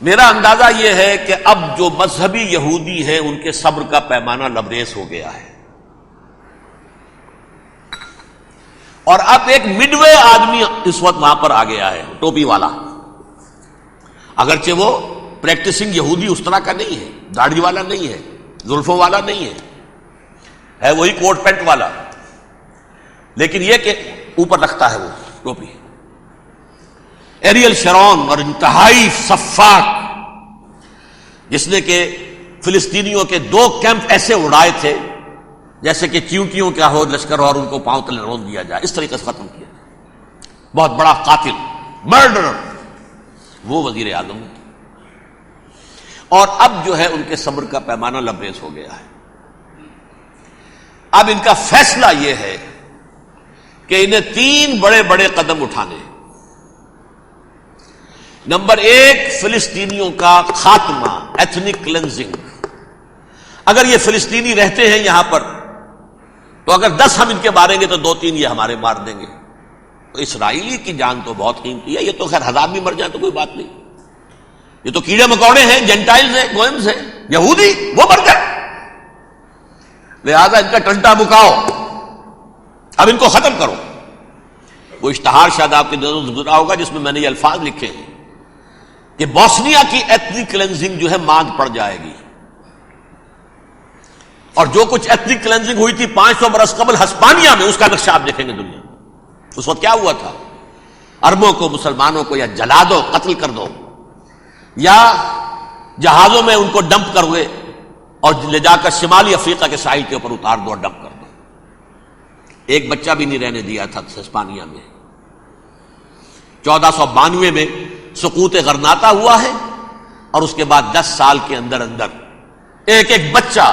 میرا اندازہ یہ ہے کہ اب جو مذہبی یہودی ہیں ان کے صبر کا پیمانہ لبریز ہو گیا ہے، اور اب ایک مڈ وے آدمی اس وقت وہاں پر آ گیا ہے، ٹوپی والا، اگرچہ وہ پریکٹسنگ یہودی اس طرح کا نہیں ہے، داڑھی والا نہیں ہے، زلفوں والا نہیں ہے وہی کوٹ پینٹ والا، لیکن یہ کہ اوپر رکھتا ہے وہ ٹوپی، ایریل شرون، اور انتہائی سفاک، جس نے کہ فلسطینیوں کے 2 کیمپ ایسے اڑائے تھے جیسے کہ چیونٹیوں کا ہو لشکر اور ان کو پاؤں تلے رون دیا جائے، اس طریقے سے ختم کیا، بہت بڑا قاتل، مرڈرر، وہ وزیر اعظم ہے۔ اور اب جو ہے ان کے صبر کا پیمانہ لبریز ہو گیا ہے۔ اب ان کا فیصلہ یہ ہے کہ انہیں 3 بڑے بڑے قدم اٹھانے ہیں۔ نمبر 1، فلسطینیوں کا خاتمہ، ایتھنک کلینزنگ۔ اگر یہ فلسطینی رہتے ہیں یہاں پر تو اگر 10 ہم ان کے ماریں گے تو 2-3 یہ ہمارے مار دیں گے، تو اسرائیلی کی جان تو بہت قیمتی ہے، یہ تو خیر 1000 بھی مر جائیں تو کوئی بات نہیں، یہ تو کیڑے مکوڑے ہیں، جینٹائلز ہیں، گوئمز ہیں، یہودی وہ مر جائے، لہذا ان کا ٹنٹا بکاؤ، اب ان کو ختم کرو۔ وہ اشتہار شاید آپ کے دنوں سے گزرا ہوگا جس میں میں نے یہ الفاظ لکھے ہیں کہ بوسنیا کی ایتھنک کلینزنگ جو ہے ماند پڑ جائے گی، اور جو کچھ ایتھنک کلینزنگ ہوئی تھی 500 برس قبل ہسپانیہ میں، اس کا نقشہ آپ دیکھیں گے دنیا میں۔ اس وقت کیا ہوا تھا؟ عربوں کو، مسلمانوں کو یا جلا دو، قتل کر دو، یا جہازوں میں ان کو ڈمپ کر ہوئے اور لے جا کر شمالی افریقہ کے ساحل کے اوپر اتار دو اور ڈمپ کر دو۔ ایک بچہ بھی نہیں رہنے دیا تھا ہسپانیہ میں۔ 1492 میں سقوط غرناطہ ہوا ہے، اور اس کے بعد 10 سال کے اندر اندر ایک ایک بچہ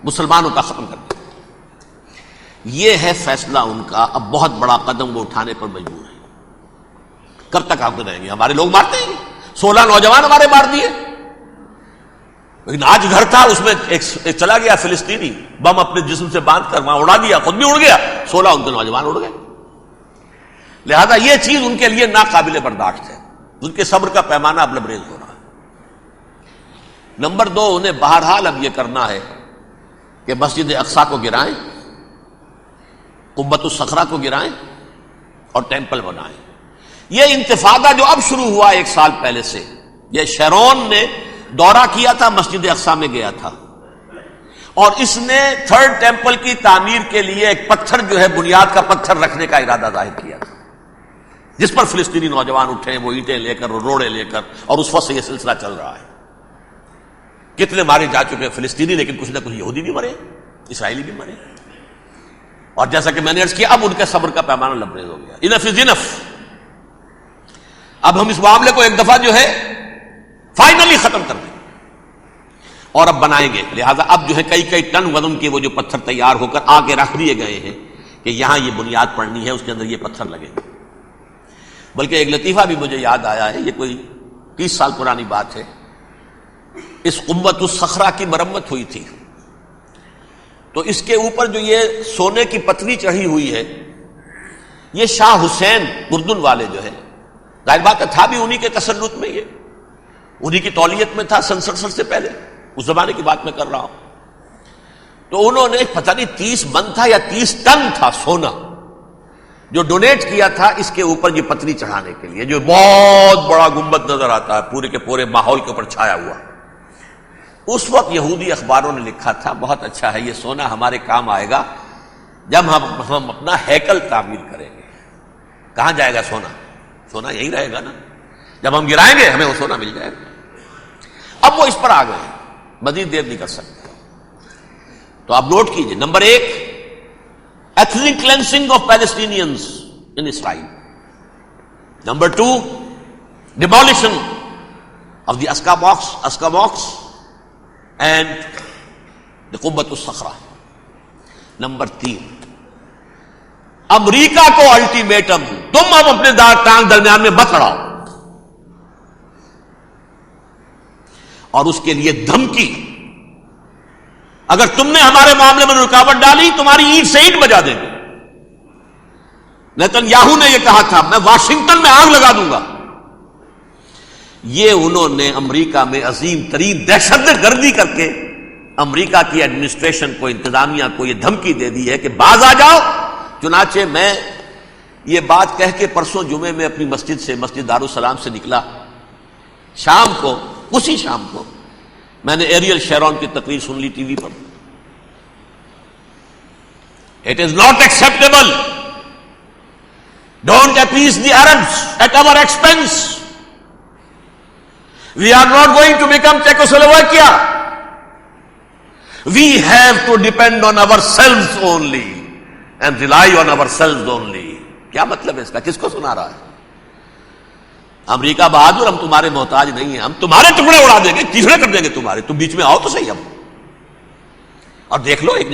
مسلمانوں کا ختم کر دیا۔ یہ ہے فیصلہ ان کا۔ اب بہت بڑا قدم وہ اٹھانے پر مجبور ہے۔ کب تک آپ رہیں گے؟ ہمارے لوگ مارتے ہیں، 16 نوجوان ہمارے مار دیے، لیکن آج گھر تھا اس میں ایک چلا گیا فلسطینی، بم اپنے جسم سے باندھ کر وہاں اڑا دیا، خود بھی اڑ گیا، 16 ان کے نوجوان اڑ گئے۔ لہذا یہ چیز ان کے لیے ناقابل برداشت ہے، ان کے صبر کا پیمانہ اب لبریز ہو رہا ہے۔ نمبر 2، انہیں بہرحال اب یہ کرنا ہے کہ مسجد اقصی کو گرائیں، قبۃ الصخرہ کو گرائیں اور ٹیمپل بنائیں۔ یہ انتفاضہ جو اب شروع ہوا 1 سال پہلے سے، یہ شیرون نے دورہ کیا تھا، مسجد اقصی میں گیا تھا، اور اس نے 3rd ٹیمپل کی تعمیر کے لیے ایک پتھر جو ہے بنیاد کا پتھر رکھنے کا ارادہ ظاہر کیا تھا، جس پر فلسطینی نوجوان اٹھے، وہ اینٹیں لے کر اور روڑے لے کر، اور اس وقت سے یہ سلسلہ چل رہا ہے۔ کتنے مارے جا چکے فلسطینی، لیکن کچھ نہ کچھ یہودی بھی مرے، اسرائیلی بھی مرے، اور جیسا کہ میں نے عرض کیا اب ان کے صبر کا پیمانہ لبریز ہو گیا۔ انف از انف، اب ہم اس معاملے کو ایک دفعہ جو ہے فائنلی ختم کر دیں اور اب بنائیں گے۔ لہذا اب جو ہے کئی ٹن وزن کے وہ جو پتھر تیار ہو کر آگے رکھ دیے گئے ہیں کہ یہاں یہ بنیاد پڑنی ہے، اس کے اندر یہ پتھر لگے گے۔ بلکہ ایک لطیفہ بھی مجھے یاد آیا ہے، یہ کوئی 30 سال پرانی بات ہے۔ اس قبۃ الصخرہ کی مرمت ہوئی تھی، تو اس کے اوپر جو یہ سونے کی پتلی چڑھی ہوئی ہے، یہ شاہ حسین اردن والے جو ہے، ظاہر بات ہے تھا بھی انہی کے تسلط میں، یہ انہی کی تولیت میں تھا سن 67 سے پہلے، اس زمانے کی بات میں کر رہا ہوں۔ تو انہوں نے پتہ نہیں 30 من تھا یا 30 ٹن تھا سونا جو ڈونیٹ کیا تھا اس کے اوپر یہ پتلی چڑھانے کے لیے، جو بہت بڑا گنبد نظر آتا ہے پورے کے پورے ماحول کے اوپر چھایا ہوا۔ اس وقت یہودی اخباروں نے لکھا تھا بہت اچھا ہے، یہ سونا ہمارے کام آئے گا جب ہم اپنا ہیکل تعمیر کریں گے۔ کہاں جائے گا سونا؟ سونا یہی رہے گا نا، جب ہم گرائیں گے ہمیں وہ سونا مل جائے گا۔ اب وہ اس پر آ گئے، مزید دیر نہیں کر سکتے۔ تو آپ نوٹ کیجئے، number 1، ethnic cleansing of Palestinians in Israel. Number 2, demolition of the Aqsa mosque and the Qubbat al-Sakhra. Number 3, امریکہ کو الٹیمیٹم، تم اب اپنے ٹانگ درمیان میں مت اڑاؤ، اور اس کے لیے دھمکی، اگر تم نے ہمارے معاملے میں رکاوٹ ڈالی تمہاری اینٹ سے اینٹ بجا دیں گے۔ نیتن یاہو نے یہ کہا تھا میں واشنگٹن میں آگ لگا دوں گا۔ یہ انہوں نے امریکہ میں عظیم ترین دہشت گردی کر کے امریکہ کی ایڈمنسٹریشن کو، انتظامیہ کو یہ دھمکی دے دی ہے کہ باز آ جاؤ. چنانچہ میں یہ بات کہہ کے پرسوں جمعے میں اپنی مسجد سے، مسجد دارالسلام سے نکلا، شام کو، اسی شام کو میں نے ایریل شیرون کی تقریر سن لی T V per. It is not acceptable. Don't appease the Arabs at our expense. We are not going to become Czechoslovakia. We have to depend on ourselves only and rely on ourselves only. کیا مطلب ہے اس کا؟ کس کو سنا رہا ہے؟ امریکہ بہادر، ہم تمہارے محتاج نہیں ہیں، ہم تمہارے ٹکڑے اڑا دیں گے، تیسرے کر دیں گے تمہارے، تم بیچ میں آؤ تو صحیح. اب اور دیکھ لو ایک نشان